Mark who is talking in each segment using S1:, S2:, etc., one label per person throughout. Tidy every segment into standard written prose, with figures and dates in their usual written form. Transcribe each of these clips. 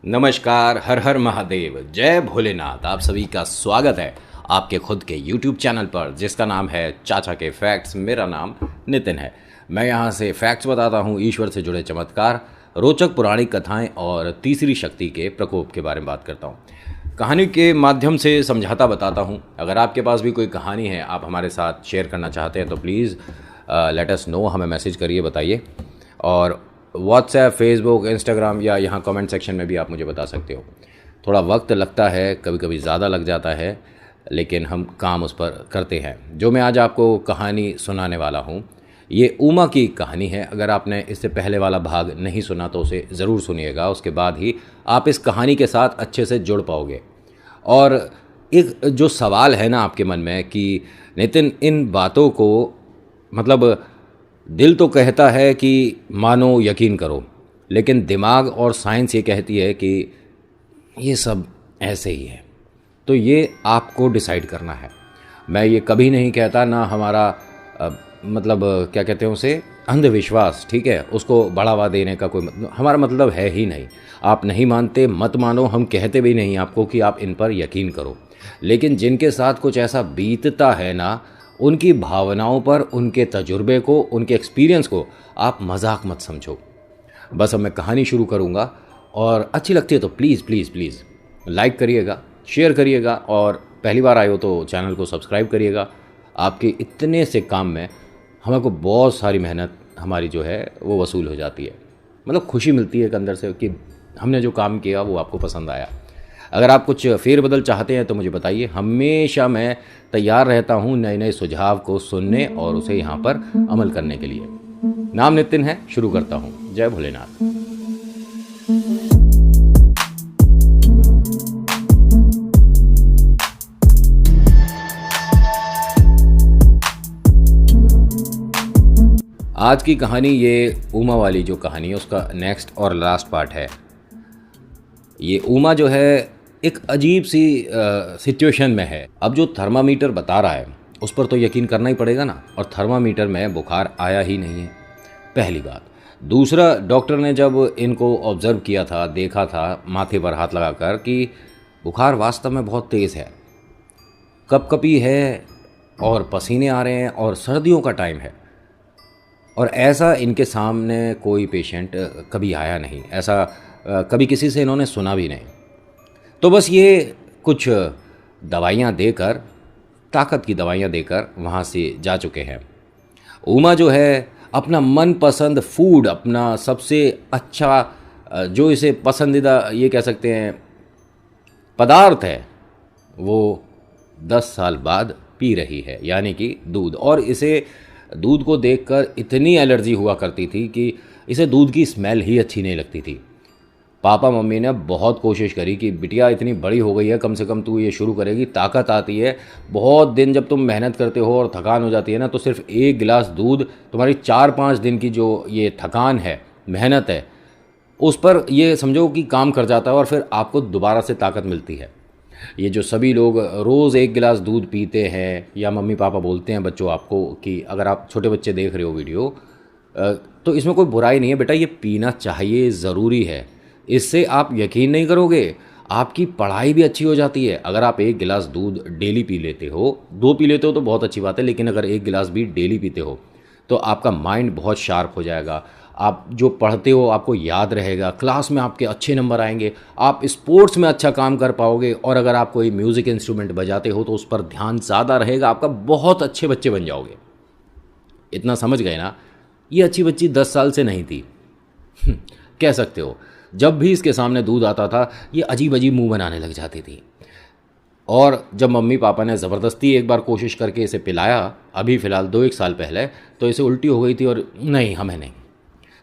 S1: नमस्कार, हर हर महादेव, जय भोलेनाथ। आप सभी का स्वागत है आपके खुद के YouTube चैनल पर जिसका नाम है चाचा के फैक्ट्स। मेरा नाम नितिन है। मैं यहाँ से फैक्ट्स बताता हूँ, ईश्वर से जुड़े चमत्कार, रोचक पौराणिक कथाएं और तीसरी शक्ति के प्रकोप के बारे में बात करता हूँ। कहानी के माध्यम से समझाता बताता हूँ। अगर आपके पास भी कोई कहानी है, आप हमारे साथ शेयर करना चाहते हैं तो प्लीज़ लेट अस नो, हमें मैसेज करिए, बताइए। और व्हाट्सएप, फेसबुक, इंस्टाग्राम या यहाँ कमेंट सेक्शन में भी आप मुझे बता सकते हो। थोड़ा वक्त लगता है, कभी कभी ज़्यादा लग जाता है, लेकिन हम काम उस पर करते हैं। जो मैं आज आपको कहानी सुनाने वाला हूँ, ये उमा की कहानी है। अगर आपने इससे पहले वाला भाग नहीं सुना तो उसे ज़रूर सुनिएगा, उसके बाद ही आप इस कहानी के साथ अच्छे से जुड़ पाओगे। और एक जो सवाल है ना आपके मन में कि नितिन, इन बातों को मतलब दिल तो कहता है कि मानो, यकीन करो, लेकिन दिमाग और साइंस ये कहती है कि ये सब ऐसे ही है। तो ये आपको डिसाइड करना है। मैं ये कभी नहीं कहता, ना हमारा क्या कहते हैं उसे, अंधविश्वास, ठीक है, उसको बढ़ावा देने का कोई हमारा मतलब है ही नहीं। आप नहीं मानते, मत मानो, हम कहते भी नहीं आपको कि आप इन पर यकीन करो। लेकिन जिनके साथ कुछ ऐसा बीतता है ना, उनकी भावनाओं पर, उनके तजुर्बे को, उनके एक्सपीरियंस को आप मजाक मत समझो। बस अब मैं कहानी शुरू करूँगा, और अच्छी लगती है तो प्लीज़ प्लीज़ प्लीज़ लाइक करिएगा, शेयर करिएगा, और पहली बार आए हो तो चैनल को सब्सक्राइब करिएगा। आपके इतने से काम में हमको बहुत सारी मेहनत हमारी जो है वो वसूल हो जाती है। मतलब खुशी मिलती है एक अंदर से कि हमने जो काम किया वो आपको पसंद आया। अगर आप कुछ फेरबदल चाहते हैं तो मुझे बताइए। हमेशा मैं तैयार रहता हूँ नए नए सुझाव को सुनने और उसे यहाँ पर अमल करने के लिए। नाम नितिन है, शुरू करता हूँ। जय भोलेनाथ। आज की कहानी, ये उमा वाली जो कहानी है उसका नेक्स्ट और लास्ट पार्ट है। ये उमा जो है एक अजीब सी सिचुएशन में है। अब जो थर्मामीटर बता रहा है उस पर तो यकीन करना ही पड़ेगा ना, और थर्मामीटर में बुखार आया ही नहीं है, पहली बात। दूसरा, डॉक्टर ने जब इनको ऑब्ज़र्व किया था, देखा था माथे पर हाथ लगाकर कि बुखार वास्तव में बहुत तेज़ है, कपकपी है और पसीने आ रहे हैं और सर्दियों का टाइम है। और ऐसा इनके सामने कोई पेशेंट कभी आया नहीं, ऐसा कभी किसी से इन्होंने सुना भी नहीं। तो बस ये कुछ दवाइयाँ देकर, ताकत की दवाइयाँ देकर वहाँ से जा चुके हैं। उमा जो है अपना मनपसंद फूड, अपना सबसे अच्छा जो इसे पसंदीदा ये कह सकते हैं पदार्थ है, वो 10 साल बाद पी रही है, यानी कि दूध। और इसे दूध को देखकर इतनी एलर्जी हुआ करती थी कि इसे दूध की स्मेल ही अच्छी नहीं लगती थी। पापा मम्मी ने बहुत कोशिश करी कि बिटिया इतनी बड़ी हो गई है, कम से कम तू ये शुरू करेगी, ताकत आती है। बहुत दिन जब तुम मेहनत करते हो और थकान हो जाती है ना, तो सिर्फ एक गिलास दूध तुम्हारी 4-5 दिन की जो ये थकान है, मेहनत है, उस पर ये समझो कि काम कर जाता है, और फिर आपको दोबारा से ताकत मिलती है। ये जो सभी लोग रोज़ एक गिलास दूध पीते हैं, या मम्मी पापा बोलते हैं बच्चों आपको कि अगर आप छोटे बच्चे देख रहे हो वीडियो, तो इसमें कोई बुराई नहीं है बेटा, ये पीना चाहिए, ज़रूरी है। इससे आप यकीन नहीं करोगे, आपकी पढ़ाई भी अच्छी हो जाती है। अगर आप एक गिलास दूध डेली पी लेते हो, 2 पी लेते हो तो बहुत अच्छी बात है, लेकिन अगर एक गिलास भी डेली पीते हो तो आपका माइंड बहुत शार्प हो जाएगा। आप जो पढ़ते हो आपको याद रहेगा, क्लास में आपके अच्छे नंबर आएंगे, आप स्पोर्ट्स में अच्छा काम कर पाओगे, और अगर आप कोई म्यूज़िक इंस्ट्रूमेंट बजाते हो तो उस पर ध्यान ज़्यादा रहेगा, आपका बहुत अच्छे बच्चे बन जाओगे। इतना समझ गए ना। ये अच्छी बच्ची 10 साल से नहीं थी कह सकते हो। जब भी इसके सामने दूध आता था ये अजीब अजीब मुंह बनाने लग जाती थी। और जब मम्मी पापा ने ज़बरदस्ती एक बार कोशिश करके इसे पिलाया, अभी फ़िलहाल 2-1 साल पहले, तो इसे उल्टी हो गई थी, और नहीं, हमें नहीं।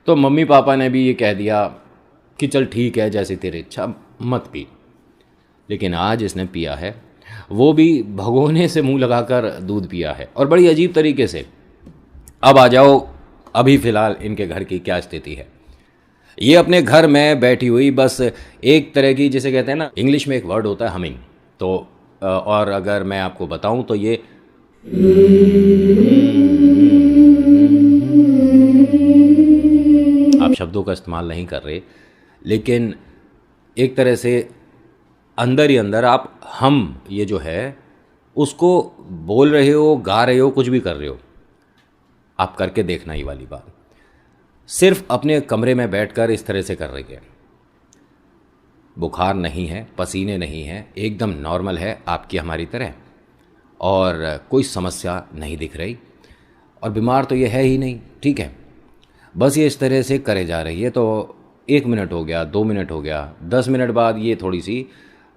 S1: तो मम्मी पापा ने भी ये कह दिया कि चल ठीक है, जैसी तेरी इच्छा, मत पी। लेकिन आज इसने पिया है, वो भी भगोने से मुंह लगाकर दूध पिया है, और बड़ी अजीब तरीके से। अब आ जाओ अभी फ़िलहाल इनके घर की क्या स्थिति है। ये अपने घर में बैठी हुई, बस एक तरह की, जिसे कहते हैं ना, इंग्लिश में एक वर्ड होता है हमिंग, तो और अगर मैं आपको बताऊं तो ये आप शब्दों का इस्तेमाल नहीं कर रहे, लेकिन एक तरह से अंदर ही अंदर आप हम ये जो है उसको बोल रहे हो, गा रहे हो, कुछ भी कर रहे हो। आप करके देखना ये वाली बात। सिर्फ अपने कमरे में बैठकर इस तरह से कर रही है। बुखार नहीं है, पसीने नहीं हैं, एकदम नॉर्मल है आपकी हमारी तरह, और कोई समस्या नहीं दिख रही, और बीमार तो ये है ही नहीं, ठीक है। बस ये इस तरह से करे जा रही है। तो 1 मिनट हो गया, 2 मिनट हो गया, 10 मिनट बाद ये थोड़ी सी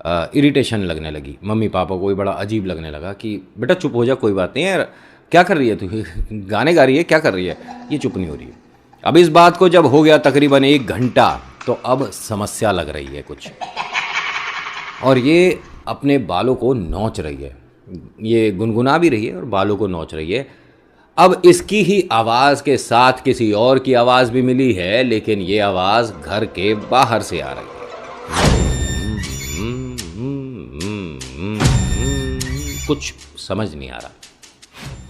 S1: इरिटेशन लगने लगी। मम्मी पापा को भी बड़ा अजीब लगने लगा कि बेटा चुप हो जा, कोई बात नहीं है, क्या कर रही है तू, गाने गा रही है, क्या कर रही है, ये चुप नहीं हो रही है। अब इस बात को जब हो गया तकरीबन 1 घंटा, तो अब समस्या लग रही है कुछ, और ये अपने बालों को नोच रही है, ये गुनगुना भी रही है और बालों को नोच रही है। अब इसकी ही आवाज़ के साथ किसी और की आवाज़ भी मिली है, लेकिन ये आवाज़ घर के बाहर से आ रही है। कुछ समझ नहीं आ रहा।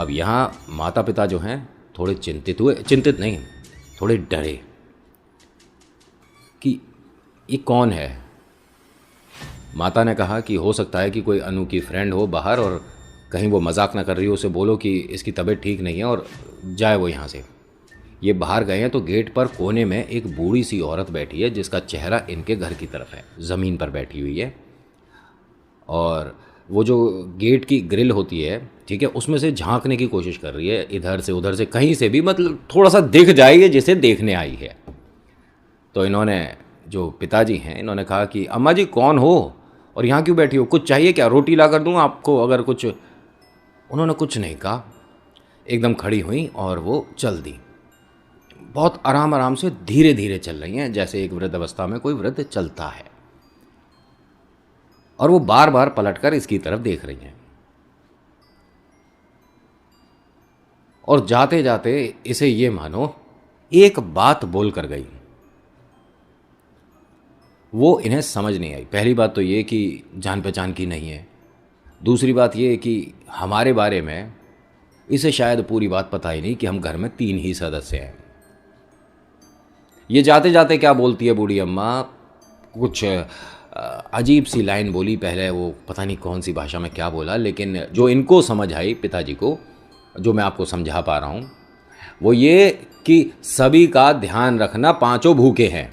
S1: अब यहाँ माता पिता जो हैं थोड़े चिंतित हुए, चिंतित नहीं, थोड़े डरे कि ये कौन है। माता ने कहा कि हो सकता है कि कोई अनु की फ्रेंड हो बाहर, और कहीं वो मजाक ना कर रही हो, उसे बोलो कि इसकी तबीयत ठीक नहीं है और जाए वो यहाँ से। ये बाहर गए हैं तो गेट पर कोने में एक बूढ़ी सी औरत बैठी है जिसका चेहरा इनके घर की तरफ है, ज़मीन पर बैठी हुई है, और वो जो गेट की ग्रिल होती है, ठीक है, उसमें से झांकने की कोशिश कर रही है, इधर से उधर से, कहीं से भी, मतलब थोड़ा सा दिख जाएगी जिसे देखने आई है। तो इन्होंने, जो पिताजी हैं, इन्होंने कहा कि अम्मा जी कौन हो और यहाँ क्यों बैठी हो, कुछ चाहिए क्या, रोटी ला कर दूँ आपको अगर कुछ। उन्होंने कुछ नहीं कहा, एकदम खड़ी हुई और वो चल दी। बहुत आराम आराम से धीरे धीरे चल रही हैं, जैसे एक वृद्ध अवस्था में कोई वृद्ध चलता है, और वो बार बार पलटकर इसकी तरफ देख रही हैं, और जाते जाते इसे ये मानो एक बात बोल कर गई। वो इन्हें समझ नहीं आई। पहली बात तो ये कि जान पहचान की नहीं है, दूसरी बात ये कि हमारे बारे में इसे शायद पूरी बात पता ही नहीं कि हम घर में 3 ही सदस्य हैं। ये जाते जाते क्या बोलती है बूढ़ी अम्मा, कुछ अजीब सी लाइन बोली पहले, वो पता नहीं कौन सी भाषा में क्या बोला, लेकिन जो इनको समझ आई पिताजी को, जो मैं आपको समझा पा रहा हूँ, वो ये कि सभी का ध्यान रखना, 5 भूखे हैं,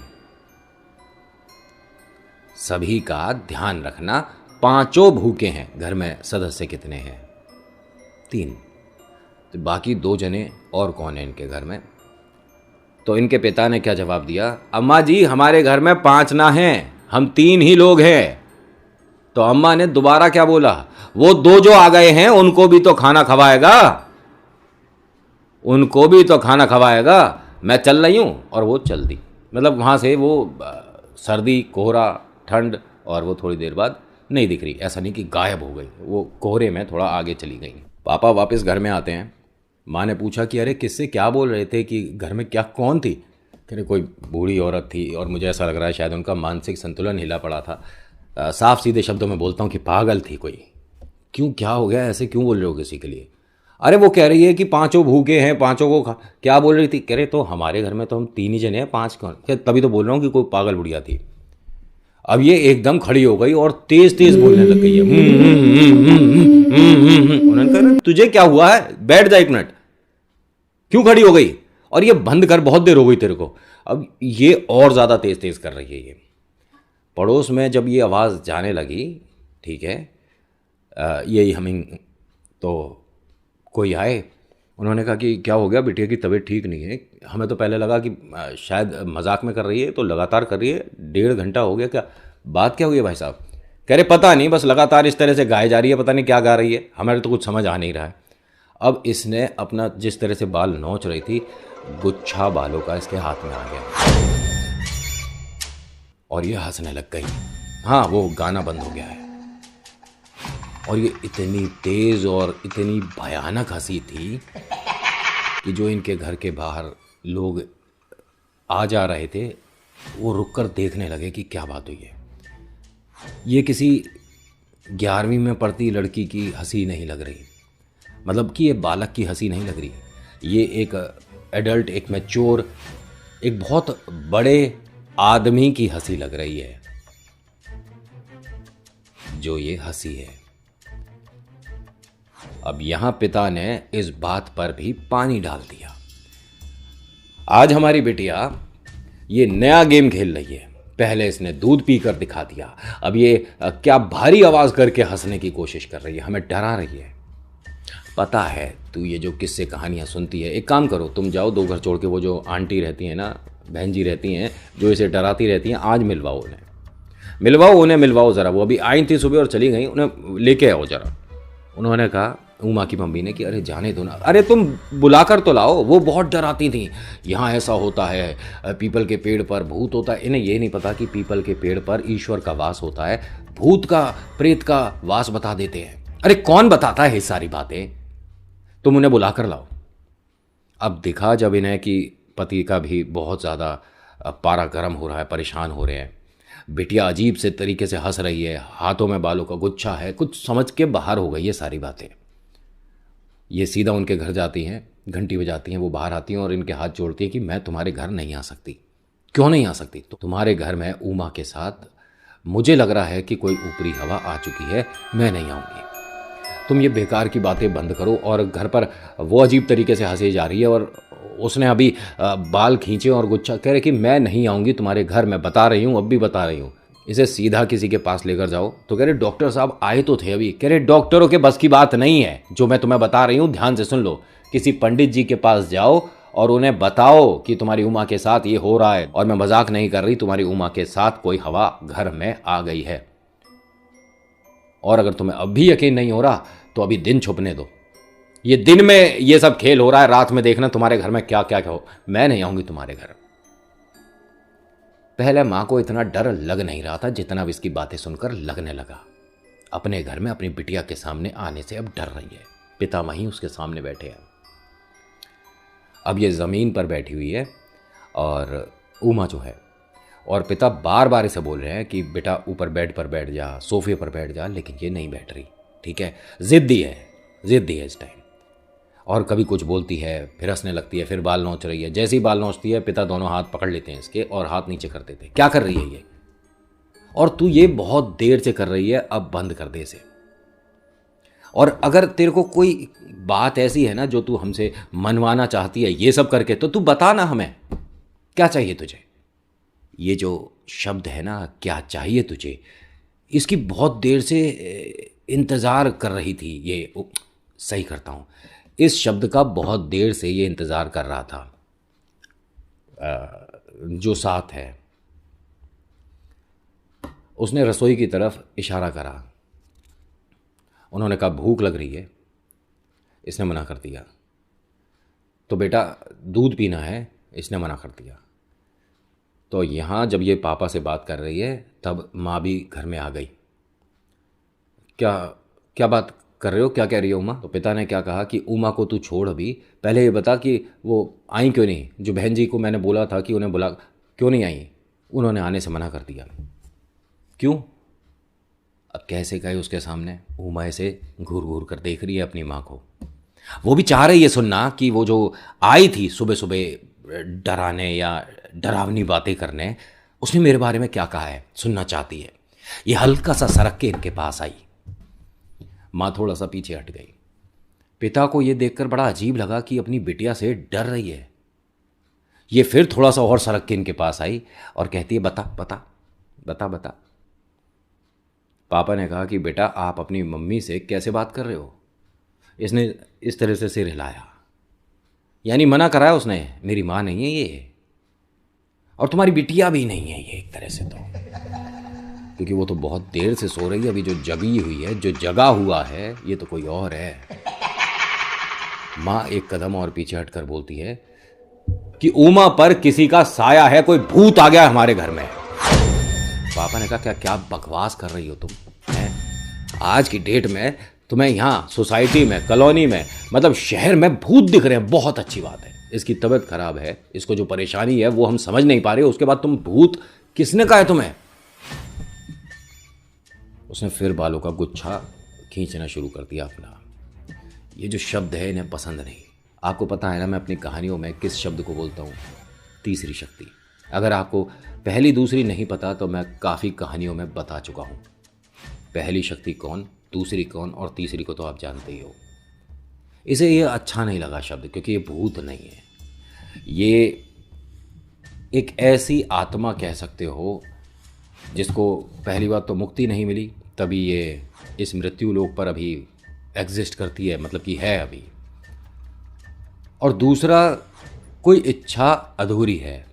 S1: सभी का ध्यान रखना, 5 भूखे हैं। घर में सदस्य कितने हैं? 3। तो बाकी 2 जने और कौन है इनके घर में? तो इनके पिता ने क्या जवाब दिया, अम्मा जी हमारे घर में 5 ना हैं, हम 3 ही लोग हैं। तो अम्मा ने दोबारा क्या बोला, वो 2 जो आ गए हैं उनको भी तो खाना खवाएगा, उनको भी तो खाना खवाएगा, मैं चल रही हूँ। और वो चल दी। मतलब वहाँ से वो सर्दी, कोहरा, ठंड, और वो थोड़ी देर बाद नहीं दिख रही, ऐसा नहीं कि गायब हो गई, वो कोहरे में थोड़ा आगे चली गई। पापा वापस घर में आते हैं। माँ ने पूछा कि अरे किससे क्या बोल रहे थे, कि घर में क्या कौन थी? कह रहे कोई बूढ़ी औरत थी, और मुझे ऐसा लग रहा है शायद उनका मानसिक संतुलन हिला पड़ा था। साफ सीधे शब्दों में बोलता हूँ कि पागल थी कोई। क्यों, क्या हो गया, ऐसे क्यों बोल रहे हो किसी के लिए? अरे वो कह रही है कि 5 भूखे हैं, 5 को क्या बोल रही थी? कह रहे तो हमारे घर में तो हम 3 ही जने हैं, 5 कौन? तभी तो बोल रहा हूँ कि कोई पागल बुढ़िया थी। अब ये एकदम खड़ी हो गई और तेज तेज बोलने लग गई है। उन्होंने कहा तुझे क्या हुआ है, बैठ जा 1 मिनट, क्यों खड़ी हो गई, और ये बंद कर, बहुत देर हो गई तेरे को। अब ये और ज़्यादा तेज तेज कर रही है। ये पड़ोस में जब ये आवाज़ जाने लगी, ठीक है, यही हमिंग, तो कोई आए, उन्होंने कहा कि क्या हो गया, बिटिया की तबीयत ठीक नहीं है। हमें तो पहले लगा कि शायद मजाक में कर रही है, तो लगातार कर रही है, 1.5 घंटा हो गया, क्या बात क्या हुई है भाई साहब? कह रहे पता नहीं, बस लगातार इस तरह से गाए जा रही है, पता नहीं क्या गा रही है, हमारे तो कुछ समझ आ नहीं रहा है। अब इसने अपना जिस तरह से बाल नोच रही थी, गुच्छा बालों का इसके हाथ में आ गया और ये हंसने लग गई। हाँ, वो गाना बंद हो गया है, और ये इतनी तेज और इतनी भयानक हंसी थी कि जो इनके घर के बाहर लोग आ जा रहे थे वो रुककर देखने लगे कि क्या बात हुई है। ये किसी 11वीं में पढ़ती लड़की की हंसी नहीं लग रही, मतलब कि ये बालक की हंसी नहीं लग रही, ये एक एडल्ट, एक मैच्योर, एक बहुत बड़े आदमी की हंसी लग रही है। जो ये हंसी है। अब यहां पिता ने इस बात पर भी पानी डाल दिया। आज हमारी बिटिया ये नया गेम खेल रही है। पहले इसने दूध पीकर दिखा दिया, अब ये क्या भारी आवाज करके हंसने की कोशिश कर रही है, हमें डरा रही है। पता है तू ये जो किस्से कहानियां सुनती है, एक काम करो तुम जाओ दो घर छोड़ के, वो जो आंटी रहती है ना, बहन जी रहती हैं जो इसे डराती रहती हैं, आज मिलवाओ उन्हें मिलवाओ ज़रा। वो अभी आई थी सुबह और चली गई, उन्हें लेके आओ ज़रा। उन्होंने कहा, उमा की मम्मी ने, कि अरे जाने दो ना, अरे तुम बुलाकर तो लाओ। वो बहुत डराती थी, यहाँ ऐसा होता है, पीपल के पेड़ पर भूत होता है। इन्हें ये नहीं पता कि पीपल के पेड़ पर ईश्वर का वास होता है, भूत का प्रेत का वास बता देते हैं। अरे कौन बताता है ये सारी बातें, तुम उन्हें बुलाकर लाओ। अब दिखा जब इन्हें कि पति का भी बहुत ज़्यादा पारा गर्म हो रहा है, परेशान हो रहे हैं। बिटिया अजीब से तरीके से हंस रही है, हाथों में बालों का गुच्छा है, कुछ समझ के बाहर हो गई ये सारी बातें। ये सीधा उनके घर जाती हैं, घंटी बजाती हैं, वो बाहर आती हैं और इनके हाथ जोड़ती हैं कि मैं तुम्हारे घर नहीं आ सकती। क्यों नहीं आ सकती? तो तुम्हारे घर में उमा के साथ मुझे लग रहा है कि कोई ऊपरी हवा आ चुकी है, मैं नहीं आऊँगी। तुम ये बेकार की बातें बंद करो। और घर पर वो अजीब तरीके से हंसी जा रही है और उसने अभी बाल खींचे और गुच्छा, कह रहे कि मैं नहीं आऊँगी तुम्हारे घर, मैं बता रही हूँ, अब भी बता रही हूँ। इसे सीधा किसी के पास लेकर जाओ। तो कह रहे डॉक्टर साहब आए तो थे अभी। कह रहे डॉक्टरों के बस की बात नहीं है जो मैं तुम्हें बता रही हूँ, ध्यान से सुन लो। किसी पंडित जी के पास जाओ और उन्हें बताओ कि तुम्हारी उमा के साथ ये हो रहा है, और मैं मजाक नहीं कर रही, तुम्हारी उमा के साथ कोई हवा घर में आ गई है। और अगर तुम्हें अब भी यकीन नहीं हो रहा तो अभी दिन छुपने दो। ये दिन में ये सब खेल हो रहा है, रात में देखना तुम्हारे घर में क्या क्या हो। मैं नहीं आऊंगी तुम्हारे घर। पहले मां को इतना डर लग नहीं रहा था जितना अब इसकी बातें सुनकर लगने लगा। अपने घर में अपनी बिटिया के सामने आने से अब डर रही है। पिता वहीं उसके सामने बैठे हैं। अब ये जमीन पर बैठी हुई है और उमा जो है, और पिता बार बार इसे बोल रहे हैं कि बेटा ऊपर बेड पर बैठ जा, सोफे पर बैठ जा, लेकिन ये नहीं बैठ रही। ठीक है, जिद्दी है इस टाइम। और कभी कुछ बोलती है, फिर हंसने लगती है, फिर बाल नोच रही है। जैसे ही बाल नोचती है पिता दोनों हाथ पकड़ लेते हैं इसके और हाथ नीचे कर देते हैं। क्या कर रही है ये? और तू ये बहुत देर से कर रही है, अब बंद कर दे इसे। और अगर तेरे को कोई बात ऐसी है ना जो तू हमसे मनवाना चाहती है ये सब करके, तो तू बता ना हमें क्या चाहिए तुझे। ये जो शब्द है ना, क्या चाहिए तुझे, इसकी बहुत देर से इंतज़ार कर रही थी ये। सही करता हूँ, इस शब्द का बहुत देर से ये इंतज़ार कर रहा था। जो साथ है, उसने रसोई की तरफ इशारा करा। उन्होंने कहा भूख लग रही है, इसने मना कर दिया। तो बेटा दूध पीना है, इसने मना कर दिया। तो यहाँ जब ये पापा से बात कर रही है तब माँ भी घर में आ गई। क्या बात कर रहे हो, क्या कह रही हो उमा? तो पिता ने क्या कहा कि उमा को तू छोड़, अभी पहले ये बता कि वो आई क्यों नहीं। जो बहन जी को मैंने बोला था कि उन्हें बुला, क्यों नहीं आई? उन्होंने आने से मना कर दिया। क्यों? अब कैसे गए उसके सामने? उमा ऐसे घूर घूर कर देख रही है अपनी माँ को। वो भी चाह रही है सुनना कि वो जो आई थी सुबह सुबह डराने या डरावनी बातें करने, उसने मेरे बारे में क्या कहा है, सुनना चाहती है। ये हल्का सा सरक के इनके पास आई। माँ थोड़ा सा पीछे हट गई। पिता को ये देखकर बड़ा अजीब लगा कि अपनी बिटिया से डर रही है। ये फिर थोड़ा सा और सरक के इनके पास आई और कहती है बता बता बता बता। पापा ने कहा कि बेटा आप अपनी मम्मी से कैसे बात कर रहे हो? इसने इस तरह से सिर हिलाया, यानी मना कराया उसने। मेरी माँ नहीं है ये, और तुम्हारी बिटिया भी नहीं है ये एक तरह से, तो क्योंकि वो तो बहुत देर से सो रही है। अभी जो जगी हुई है, जो जगा हुआ है, ये तो कोई और है। माँ एक कदम और पीछे हटकर बोलती है कि उमा पर किसी का साया है, कोई भूत आ गया हमारे घर में। पापा ने कहा क्या बकवास कर रही हो तुम हैं? आज की डेट में तुम्हें यहाँ सोसाइटी में, कॉलोनी में, मतलब शहर में भूत दिख रहे हैं, बहुत अच्छी बात है। इसकी तबीयत खराब है, इसको जो परेशानी है वो हम समझ नहीं पा रहे, उसके बाद तुम भूत, किसने कहा है तुम्हें? उसने फिर बालों का गुच्छा खींचना शुरू कर दिया अपना। ये जो शब्द है इन्हें पसंद नहीं। आपको पता है ना मैं अपनी कहानियों में किस शब्द को बोलता हूँ? तीसरी शक्ति। अगर आपको पहली दूसरी नहीं पता तो मैं काफ़ी कहानियों में बता चुका हूँ। पहली शक्ति कौन, दूसरी कौन और तीसरी को तो आप जानते ही हो। इसे ये अच्छा नहीं लगा शब्द, क्योंकि ये भूत नहीं है, ये एक ऐसी आत्मा कह सकते हो जिसको पहली बात तो मुक्ति नहीं मिली, तभी ये इस मृत्यु लोक पर अभी एग्जिस्ट करती है, मतलब कि है अभी। और दूसरा, कोई इच्छा अधूरी है।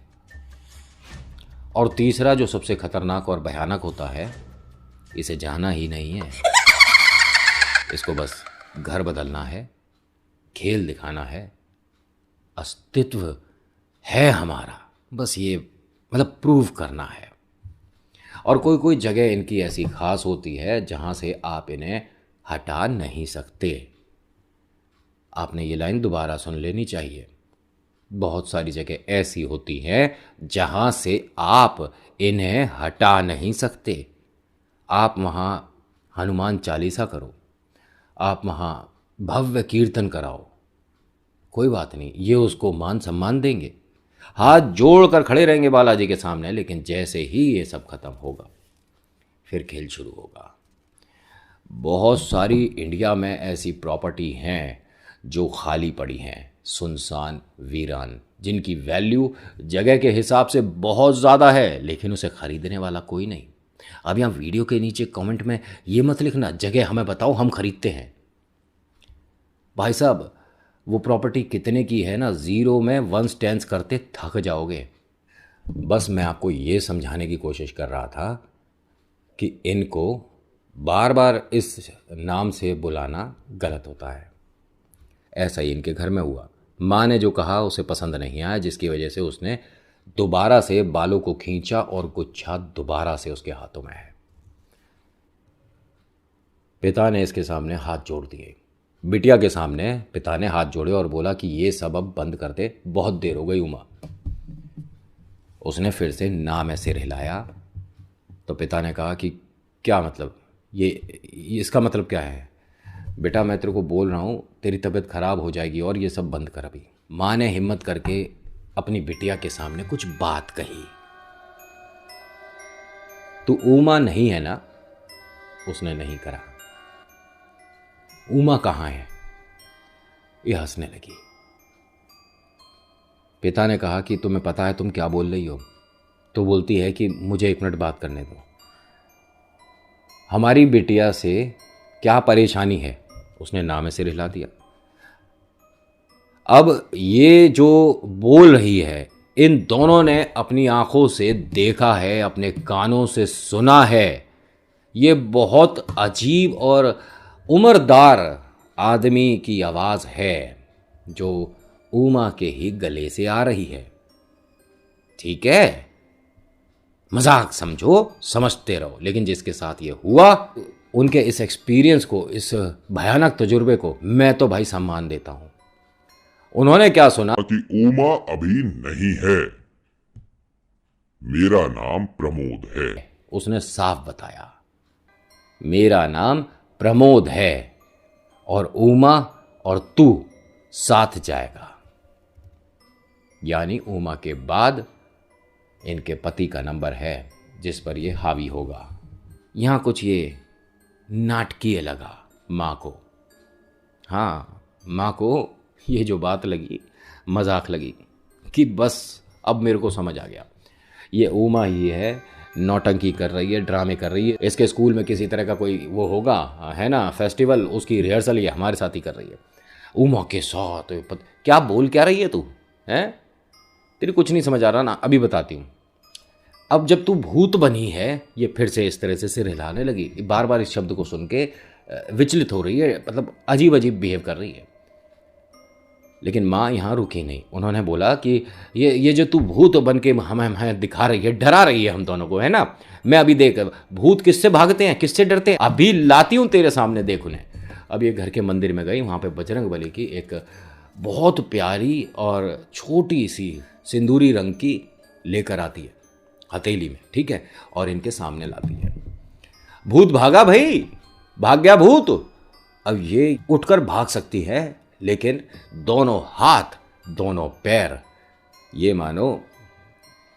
S1: और तीसरा जो सबसे खतरनाक और भयानक होता है, इसे जाना ही नहीं है, इसको बस घर बदलना है, खेल दिखाना है, अस्तित्व है हमारा, बस ये मतलब प्रूव करना है। और कोई कोई जगह इनकी ऐसी खास होती है जहाँ से आप इन्हें हटा नहीं सकते। आपने ये लाइन दोबारा सुन लेनी चाहिए। बहुत सारी जगह ऐसी होती हैं जहाँ से आप इन्हें हटा नहीं सकते। आप वहाँ हनुमान चालीसा करो, आप वहाँ भव्य कीर्तन कराओ, कोई बात नहीं, ये उसको मान सम्मान देंगे, हाथ जोड़ कर खड़े रहेंगे बालाजी के सामने। लेकिन जैसे ही ये सब खत्म होगा, फिर खेल शुरू होगा। बहुत सारी इंडिया में ऐसी प्रॉपर्टी हैं जो खाली पड़ी हैं, सुनसान वीरान, जिनकी वैल्यू जगह के हिसाब से बहुत ज़्यादा है, लेकिन उसे ख़रीदने वाला कोई नहीं। अब यहाँ वीडियो के नीचे कमेंट में ये मत लिखना जगह हमें बताओ, हम खरीदते हैं। भाई साहब, वो प्रॉपर्टी कितने की है ना, ज़ीरो में वन स्टैंड्स करते थक जाओगे। बस मैं आपको ये समझाने की कोशिश कर रहा था कि इनको बार बार इस नाम से बुलाना गलत होता है। ऐसा ही इनके घर में हुआ। माँ ने जो कहा उसे पसंद नहीं आया, जिसकी वजह से उसने दोबारा से बालों को खींचा और गुच्छा दोबारा से उसके हाथों में है। पिता ने इसके सामने हाथ जोड़ दिए, बिटिया के सामने पिता ने हाथ जोड़े और बोला कि ये सब अब बंद कर दे, बहुत देर हो गई उमा। उसने फिर से ना में सिर हिलाया तो पिता ने कहा कि क्या मतलब, ये इसका मतलब क्या है? बेटा मैं तेरे को बोल रहा हूँ, तेरी तबीयत खराब हो जाएगी और ये सब बंद कर अभी। माँ ने हिम्मत करके अपनी बिटिया के सामने कुछ बात कही। तू उमा नहीं है ना? उसने नहीं करा। उमा कहाँ है? ये हंसने लगी। पिता ने कहा कि तुम्हें पता है तुम क्या बोल रही हो? तो बोलती है कि मुझे 1 मिनट बात करने दो। हमारी बिटिया से क्या परेशानी है? उसने ना में सिर हिला दिया। अब ये जो बोल रही है, इन दोनों ने अपनी आंखों से देखा है, अपने कानों से सुना है। ये बहुत अजीब और उम्रदार आदमी की आवाज़ है जो उमा के ही गले से आ रही है। ठीक है, मजाक समझो, समझते रहो, लेकिन जिसके साथ ये हुआ उनके इस एक्सपीरियंस को, इस भयानक तजुर्बे को मैं तो भाई सम्मान देता हूं। उन्होंने क्या सुना
S2: कि उमा अभी नहीं है, मेरा नाम प्रमोद है।
S1: उसने साफ बताया, मेरा नाम प्रमोद है और उमा और तू साथ जाएगा। यानी उमा के बाद इनके पति का नंबर है जिस पर ये हावी होगा। यहां कुछ ये नाटकीय लगा माँ को। हाँ, माँ को ये जो बात लगी मजाक लगी कि बस अब मेरे को समझ आ गया, ये उमा ही है, नौटंकी कर रही है, ड्रामे कर रही है। इसके स्कूल में किसी तरह का कोई वो होगा, है ना, फेस्टिवल, उसकी रिहर्सल ये हमारे साथ ही कर रही है। उमा के साथ क्या बोल क्या रही है तू? हैं, तेरी कुछ नहीं समझ आ रहा ना, अभी बताती हूँ। अब जब तू भूत बनी है, ये फिर से इस तरह से सिर हिलाने लगी, बार बार इस शब्द को सुन के विचलित हो रही है, मतलब अजीब अजीब बिहेव कर रही है। लेकिन माँ यहाँ रुकी नहीं। उन्होंने बोला कि ये जो तू भूत बन के हमें दिखा रही है, डरा रही है हम दोनों को, है ना। मैं अभी देख, भूत किससे भागते हैं, किससे डरते हैं, अभी लाती हूँ तेरे सामने, देख उन्हें। अब ये घर के मंदिर में गई, वहाँ पे बजरंग बली की एक बहुत प्यारी और छोटी सी सिंदूरी रंग की लेकर आती है हथेली में, ठीक है, और इनके सामने लाती है। भूत भागा भाई, भाग गया भूत। अब ये उठकर भाग सकती है, लेकिन दोनों हाथ दोनों पैर, ये मानो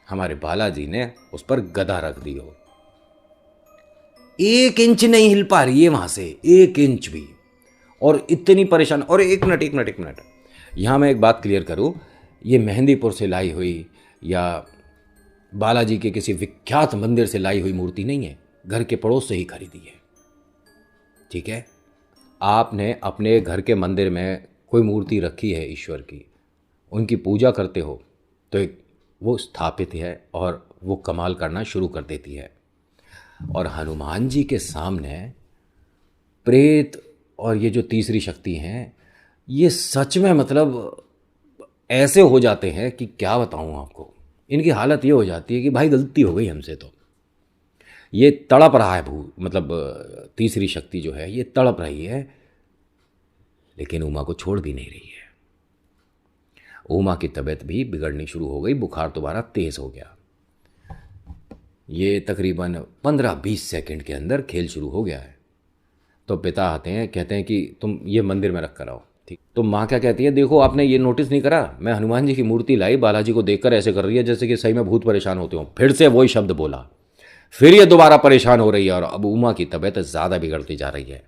S1: हमारे बालाजी ने उस पर गदा रख दी हो। 1 इंच नहीं हिल पा रही है वहाँ से, 1 इंच भी। और इतनी परेशान। और एक मिनट यहाँ मैं एक बात क्लियर करूँ, ये मेहंदीपुर से लाई हुई या बालाजी के किसी विख्यात मंदिर से लाई हुई मूर्ति नहीं है, घर के पड़ोस से ही खरीदी है। ठीक है, आपने अपने घर के मंदिर में कोई मूर्ति रखी है ईश्वर की, उनकी पूजा करते हो तो एक वो स्थापित है और वो कमाल करना शुरू कर देती है। और हनुमान जी के सामने प्रेत और ये जो तीसरी शक्ति हैं, ये सच में मतलब ऐसे हो जाते हैं कि क्या बताऊं आपको। इनकी हालत ये हो जाती है कि भाई गलती हो गई हमसे, तो ये तड़प रहा है मतलब तीसरी शक्ति जो है ये तड़प रही है, लेकिन उमा को छोड़ भी नहीं रही है। उमा की तबीयत भी बिगड़नी शुरू हो गई, बुखार दोबारा तेज हो गया। ये तकरीबन 15-20 सेकंड के अंदर खेल शुरू हो गया है। तो पिता आते हैं, कहते हैं कि तुम ये मंदिर में रख कर आओ। ठीक, तो माँ क्या कहती है, देखो आपने ये नोटिस नहीं करा, मैं हनुमान जी की मूर्ति लाई, बालाजी को देखकर ऐसे कर रही है जैसे कि सही में भूत परेशान होते हो। फिर से वही शब्द बोला, फिर ये दोबारा परेशान हो रही है। और अब उमा की तबीयत ज़्यादा बिगड़ती जा रही है,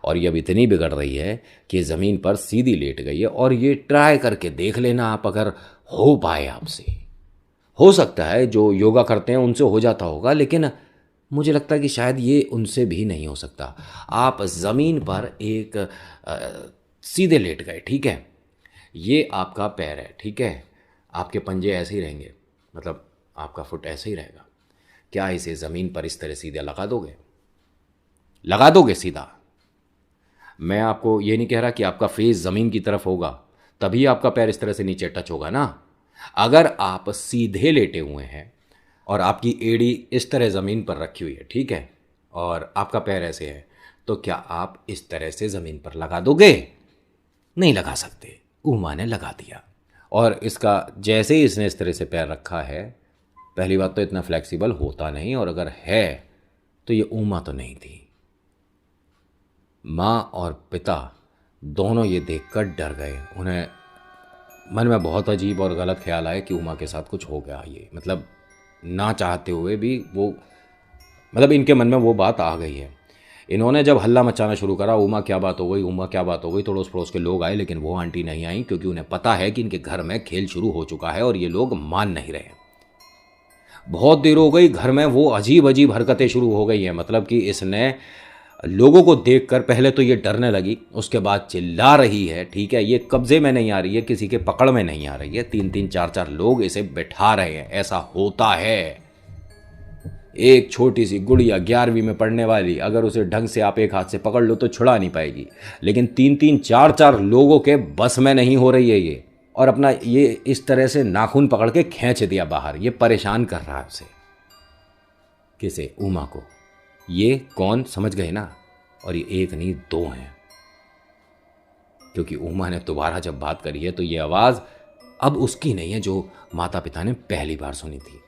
S1: और ये अब इतनी बिगड़ रही है कि ज़मीन पर सीधी लेट गई है। और ये ट्राई करके देख लेना आप, अगर हो पाए आपसे, हो सकता है जो योगा करते हैं उनसे हो जाता होगा, लेकिन मुझे लगता है कि शायद ये उनसे भी नहीं हो सकता। आप ज़मीन पर एक सीधे लेट गए, ठीक है, ये आपका पैर है, ठीक है, आपके पंजे ऐसे ही रहेंगे, मतलब आपका फुट ऐसे ही रहेगा। क्या इसे ज़मीन पर इस तरह सीधा लगा दोगे? लगा दोगे सीधा? मैं आपको ये नहीं कह रहा कि आपका फेस ज़मीन की तरफ होगा तभी आपका पैर इस तरह से नीचे टच होगा ना। अगर आप सीधे लेटे हुए हैं और आपकी एड़ी इस तरह ज़मीन पर रखी हुई है, ठीक है, और आपका पैर ऐसे है, तो क्या आप इस तरह से ज़मीन पर लगा दोगे? नहीं लगा सकते। उमा ने लगा दिया। और इसका जैसे ही इसने इस तरह से पैर रखा है, पहली बात तो इतना फ्लेक्सिबल होता नहीं, और अगर है तो ये उमा तो नहीं थी। माँ और पिता दोनों ये देखकर डर गए। उन्हें मन में बहुत अजीब और गलत ख्याल आया कि उमा के साथ कुछ हो गया। ये मतलब ना चाहते हुए भी वो, मतलब इनके मन में वो बात आ गई है। इन्होंने जब हल्ला मचाना शुरू करा, उमा क्या बात हो गई, उमा क्या बात हो गई, तो अड़ोस पड़ोस के लोग आए, लेकिन वो आंटी नहीं आई, क्योंकि उन्हें पता है कि इनके घर में खेल शुरू हो चुका है और ये लोग मान नहीं रहे। बहुत देर हो गई, घर में वो अजीब अजीब हरकतें शुरू हो गई हैं। मतलब कि इसने लोगों को देखकर पहले तो ये डरने लगी, उसके बाद चिल्ला रही है, ठीक है, ये कब्जे में नहीं आ रही है, किसी के पकड़ में नहीं आ रही है। 3-3 4-4 लोग इसे बैठा रहे हैं। ऐसा होता है। एक छोटी सी गुड़िया 11वीं में पढ़ने वाली, अगर उसे ढंग से आप एक हाथ से पकड़ लो तो छुड़ा नहीं पाएगी, लेकिन 3-3 4-4 लोगों के बस में नहीं हो रही है ये। और अपना ये इस तरह से नाखून पकड़ के खींच दिया बाहर। ये परेशान कर रहा है उसे। किसे? उमा को। ये कौन, समझ गए ना? और ये एक नहीं 2 हैं, क्योंकि उमा ने दोबारा जब बात करी है तो ये आवाज़ अब उसकी नहीं है जो माता पिता ने पहली बार सुनी थी।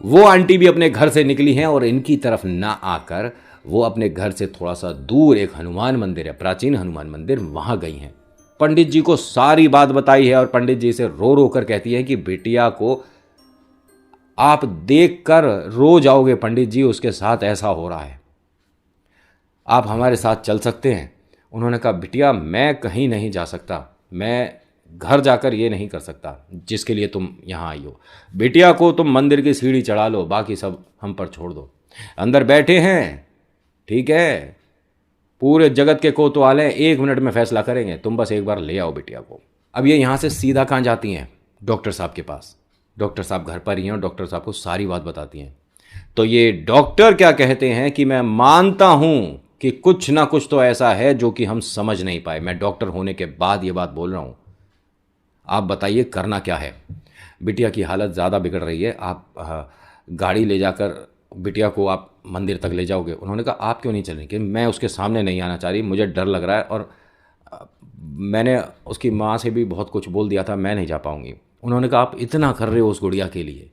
S1: वो आंटी भी अपने घर से निकली हैं और इनकी तरफ ना आकर वो अपने घर से थोड़ा सा दूर एक हनुमान मंदिर है, प्राचीन हनुमान मंदिर, वहाँ गई हैं। पंडित जी को सारी बात बताई है और पंडित जी से रो रो कर कहती है कि बिटिया को आप देखकर रो जाओगे पंडित जी, उसके साथ ऐसा हो रहा है, आप हमारे साथ चल सकते हैं। उन्होंने कहा बिटिया मैं कहीं नहीं जा सकता, मैं घर जाकर ये नहीं कर सकता जिसके लिए तुम यहाँ आई हो। बिटिया को तुम मंदिर की सीढ़ी चढ़ा लो, बाकी सब हम पर छोड़ दो। अंदर बैठे हैं, ठीक है, पूरे जगत के कोतवाले 1 मिनट में फैसला करेंगे, तुम बस एक बार ले आओ बिटिया को। अब ये यहाँ से सीधा कहाँ जाती हैं? डॉक्टर साहब के पास। डॉक्टर साहब घर पर ही हैं और डॉक्टर साहब को सारी बात बताती हैं। तो ये डॉक्टर क्या कहते हैं कि मैं मानता हूँ कि कुछ ना कुछ तो ऐसा है जो कि हम समझ नहीं पाए। मैं डॉक्टर होने के बाद ये बात बोल रहा हूँ, आप बताइए करना क्या है। बिटिया की हालत ज़्यादा बिगड़ रही है, आप गाड़ी ले जाकर बिटिया को आप मंदिर तक ले जाओगे? उन्होंने कहा आप क्यों नहीं चल रही? कि मैं उसके सामने नहीं आना चाह रही, मुझे डर लग रहा है, और मैंने उसकी माँ से भी बहुत कुछ बोल दिया था, मैं नहीं जा पाऊँगी। उन्होंने कहा आप इतना कर रहे हो उस गुड़िया के लिए,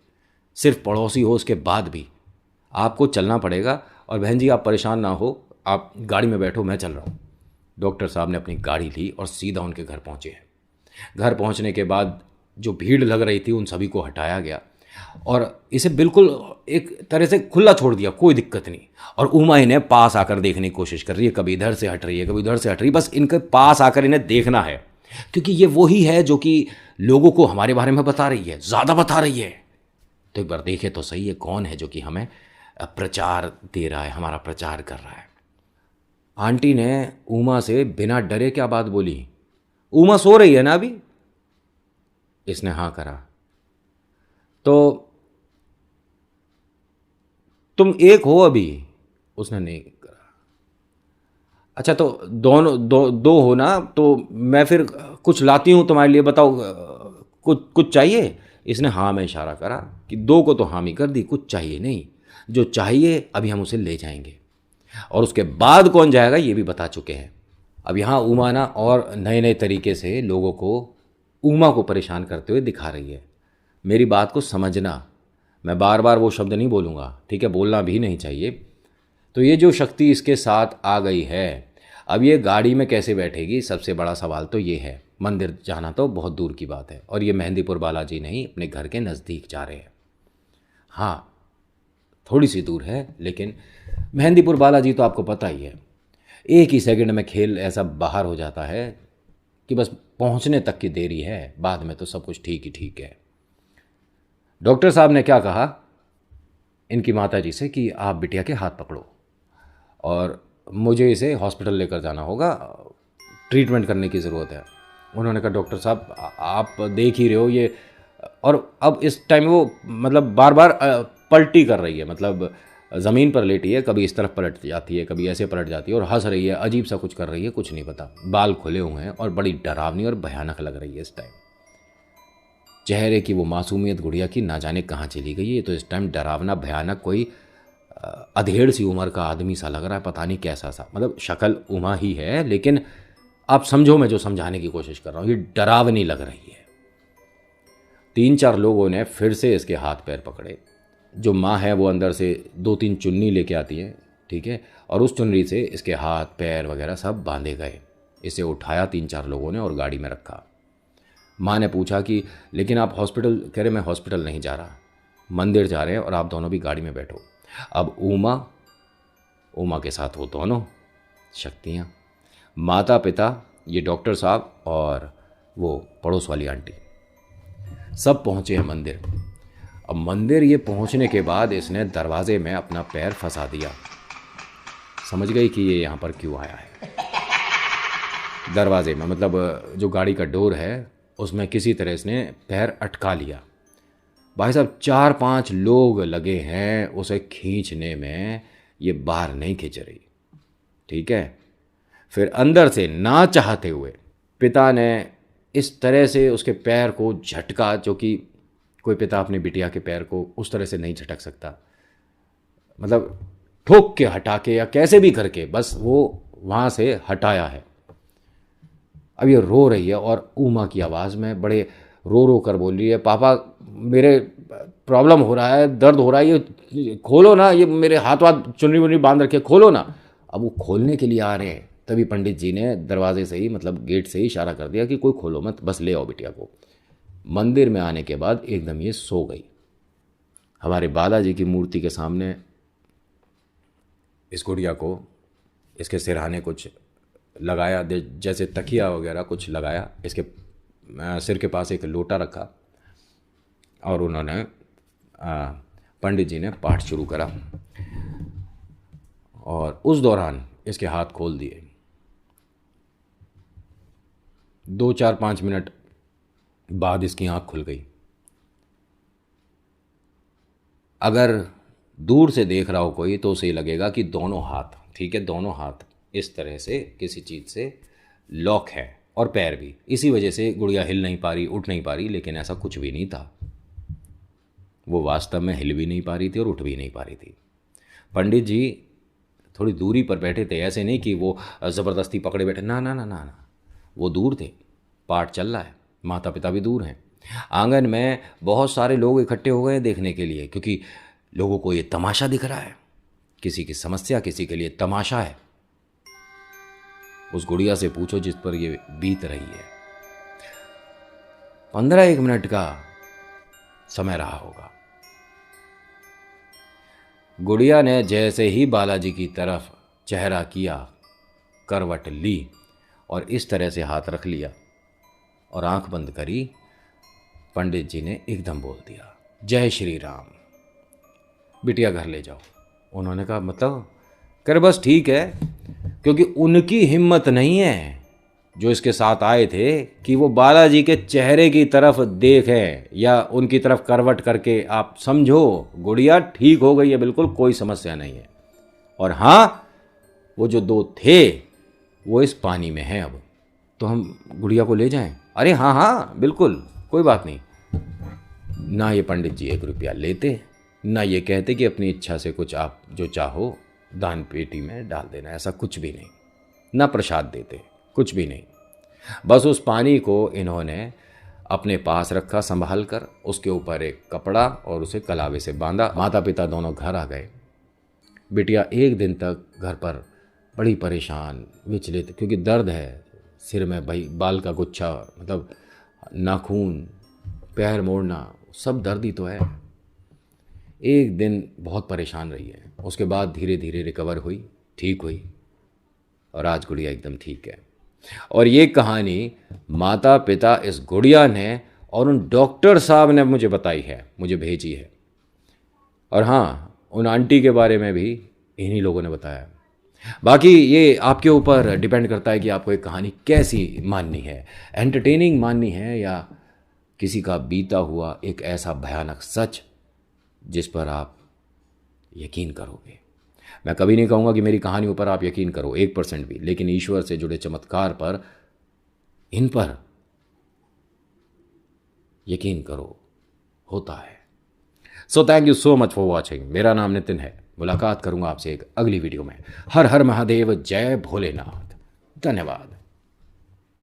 S1: सिर्फ पड़ोसी हो उसके बाद भी आपको चलना पड़ेगा। और बहन जी आप परेशान ना हो, आप गाड़ी में बैठो, मैं चल रहा हूँ। डॉक्टर साहब ने अपनी गाड़ी ली और सीधा उनके घर पहुँचे हैं। घर पहुँचने के बाद जो भीड़ लग रही थी उन सभी को हटाया गया। और इसे बिल्कुल एक तरह से खुला छोड़ दिया, कोई दिक्कत नहीं। और उमा इन्हें पास आकर देखने की कोशिश कर रही है, कभी इधर से हट रही है, कभी उधर से हट रही है, बस इनके पास आकर इन्हें देखना है, क्योंकि ये वही है जो कि लोगों को हमारे बारे में बता रही है, ज़्यादा बता रही है। तो एक बार देखे तो सही है कौन है जो कि हमें प्रचार दे रहा है, हमारा प्रचार कर रहा है। आंटी ने उमा से बिना डरे क्या बात बोली, उमा सो रही है ना अभी? इसने हाँ करा। तो तुम एक हो अभी? उसने नहीं करा। अच्छा तो दोनों दो हो ना, तो मैं फिर कुछ लाती हूँ तुम्हारे लिए, बताओ कुछ कुछ चाहिए? इसने हाँ में इशारा करा कि दो को तो हामी कर दी, कुछ चाहिए नहीं, जो चाहिए अभी हम उसे ले जाएंगे, और उसके बाद कौन जाएगा ये भी बता चुके हैं। अब यहाँ उमा ना और नए नए तरीके से लोगों को, उमा को परेशान करते हुए दिखा रही है। मेरी बात को समझना, मैं बार बार वो शब्द नहीं बोलूँगा, ठीक है, बोलना भी नहीं चाहिए। तो ये जो शक्ति इसके साथ आ गई है, अब ये गाड़ी में कैसे बैठेगी, सबसे बड़ा सवाल तो ये है। मंदिर जाना तो बहुत दूर की बात है, और ये मेहंदीपुर बालाजी नहीं, अपने घर के नज़दीक जा रहे हैं। हाँ थोड़ी सी दूर है, लेकिन मेहंदीपुर बालाजी तो आपको पता ही है, एक ही सेकंड में खेल ऐसा बाहर हो जाता है कि बस पहुंचने तक की देरी है, बाद में तो सब कुछ ठीक ही ठीक है। डॉक्टर साहब ने क्या कहा इनकी माता जी से कि आप बिटिया के हाथ पकड़ो और मुझे इसे हॉस्पिटल लेकर जाना होगा, ट्रीटमेंट करने की ज़रूरत है। उन्होंने कहा डॉक्टर साहब आप देख ही रहे हो ये, और अब इस टाइम वो मतलब बार बार पलटी कर रही है, मतलब ज़मीन पर लेटी है, कभी इस तरफ पलट जाती है, कभी ऐसे पलट जाती है, और हंस रही है, अजीब सा कुछ कर रही है, कुछ नहीं पता। बाल खुले हुए हैं और बड़ी डरावनी और भयानक लग रही है इस टाइम। चेहरे की वो मासूमियत गुड़िया की ना जाने कहाँ चली गई है। ये तो इस टाइम डरावना भयानक कोई अधेड़ सी उम्र का आदमी सा लग रहा है, पता नहीं कैसा सा, मतलब शक्ल उमा ही है, लेकिन आप समझो मैं जो समझाने की कोशिश कर रहा हूँ, ये डरावनी लग रही है। 3-4 लोगों ने फिर से इसके हाथ पैर पकड़े। जो माँ है वो अंदर से 2-3 चुन्नी लेके आती है, ठीक है, और उस चुन्नी से इसके हाथ पैर वगैरह सब बांधे गए। इसे उठाया 3-4 लोगों ने और गाड़ी में रखा। माँ ने पूछा कि लेकिन आप हॉस्पिटल, कह रहे मैं हॉस्पिटल नहीं जा रहा, मंदिर जा रहे हैं, और आप दोनों भी गाड़ी में बैठो। अब उमा के साथ वो दोनों शक्तियाँ, माता पिता, ये डॉक्टर साहब और वो पड़ोस वाली आंटी, सब पहुँचे हैं मंदिर। अब मंदिर ये पहुँचने के बाद इसने दरवाजे में अपना पैर फंसा दिया, समझ गई कि ये यहाँ पर क्यों आया है। दरवाजे में, मतलब जो गाड़ी का डोर है उसमें किसी तरह इसने पैर अटका लिया। भाई साहब 4-5 लोग लगे हैं उसे खींचने में, ये बाहर नहीं खींच रही, ठीक है। फिर अंदर से ना चाहते हुए पिता ने इस तरह से उसके पैर को झटका, जो कि कोई पिता अपनी बिटिया के पैर को उस तरह से नहीं झटक सकता, मतलब ठोक के हटा के या कैसे भी करके बस वो वहाँ से हटाया है। अब ये रो रही है और उमा की आवाज़ में बड़े रो रो कर बोल रही है, पापा मेरे प्रॉब्लम हो रहा है, दर्द हो रहा है, ये खोलो ना, ये मेरे हाथ वाथ चुनरी वुनरी बांध रखे, खोलो ना। अब वो खोलने के लिए आ रहे हैं, तभी पंडित जी ने दरवाजे से ही, मतलब गेट से ही इशारा कर दिया कि कोई खोलो मत, बस ले आओ बिटिया को। मंदिर में आने के बाद एकदम ये सो गई। हमारे बालाजी की मूर्ति के सामने इस गुड़िया को, इसके सिरहाने कुछ लगाया, जैसे तकिया वगैरह कुछ लगाया, इसके सिर के पास एक लोटा रखा, और उन्होंने पंडित जी ने पाठ शुरू करा, और उस दौरान इसके हाथ खोल दिए। 2-4-5 मिनट बाद इसकी आँख खुल गई। अगर दूर से देख रहा हो कोई तो उसे लगेगा कि दोनों हाथ, ठीक है, दोनों हाथ इस तरह से किसी चीज़ से लॉक है, और पैर भी। इसी वजह से गुड़िया हिल नहीं पा रही, उठ नहीं पा रही, लेकिन ऐसा कुछ भी नहीं था। वो वास्तव में हिल भी नहीं पा रही थी और उठ भी नहीं पा रही थी। पंडित जी थोड़ी दूरी पर बैठे थे, ऐसे नहीं कि वो ज़बरदस्ती पकड़े बैठे, ना ना ना ना ना, वो दूर थे, पाठ चल रहा है, माता पिता भी दूर हैं। आंगन में बहुत सारे लोग इकट्ठे हो गए देखने के लिए, क्योंकि लोगों को ये तमाशा दिख रहा है, किसी की समस्या किसी के लिए तमाशा है। उस गुड़िया से पूछो जिस पर ये बीत रही है। 15-1 मिनट का समय रहा होगा। गुड़िया ने जैसे ही बालाजी की तरफ चेहरा किया, करवट ली और इस तरह से हाथ रख लिया और आंख बंद करी। पंडित जी ने एकदम बोल दिया, जय श्री राम, बिटिया घर ले जाओ। उन्होंने कहा मतलब? कह रहे बस ठीक है, क्योंकि उनकी हिम्मत नहीं है जो इसके साथ आए थे कि वो बालाजी के चेहरे की तरफ देखें या उनकी तरफ करवट करके। आप समझो, गुड़िया ठीक हो गई है, बिल्कुल कोई समस्या नहीं है। और हाँ, वो जो दो थे वो इस पानी में हैं अब, तो हम गुड़िया को ले जाएं? अरे हाँ हाँ बिल्कुल, कोई बात नहीं। ना ये पंडित जी 1 रुपया लेते, ना ये कहते कि अपनी इच्छा से कुछ आप जो चाहो दान पेटी में डाल देना, ऐसा कुछ भी नहीं। ना प्रसाद देते, कुछ भी नहीं। बस उस पानी को इन्होंने अपने पास रखा संभाल कर, उसके ऊपर एक कपड़ा और उसे कलावे से बांधा। माता पिता दोनों घर आ गए। बिटिया 1 दिन तक घर पर बड़ी परेशान, विचलित, क्योंकि दर्द है सिर में, भाई बाल का गुच्छा, मतलब नाखून, पैर मोड़ना, सब दर्द ही तो है। 1 दिन बहुत परेशान रही है। उसके बाद धीरे धीरे रिकवर हुई, ठीक हुई और आज गुड़िया एकदम ठीक है। और ये कहानी माता पिता इस गुड़िया ने और उन डॉक्टर साहब ने मुझे बताई है, मुझे भेजी है। और हाँ, उन आंटी के बारे में भी इन्हीं लोगों ने बताया। बाकी ये आपके ऊपर डिपेंड करता है कि आपको एक कहानी कैसी माननी है, एंटरटेनिंग माननी है या किसी का बीता हुआ एक ऐसा भयानक सच जिस पर आप यकीन करोगे। मैं कभी नहीं कहूँगा कि मेरी कहानियों पर आप यकीन करो 1% भी, लेकिन ईश्वर से जुड़े चमत्कार पर, इन पर यकीन करो, होता है। So thank you so much for watching. मेरा नाम नितिन है। मुलाकात करूंगा आपसे एक अगली वीडियो में। हर हर महादेव, जय भोलेनाथ। धन्यवाद।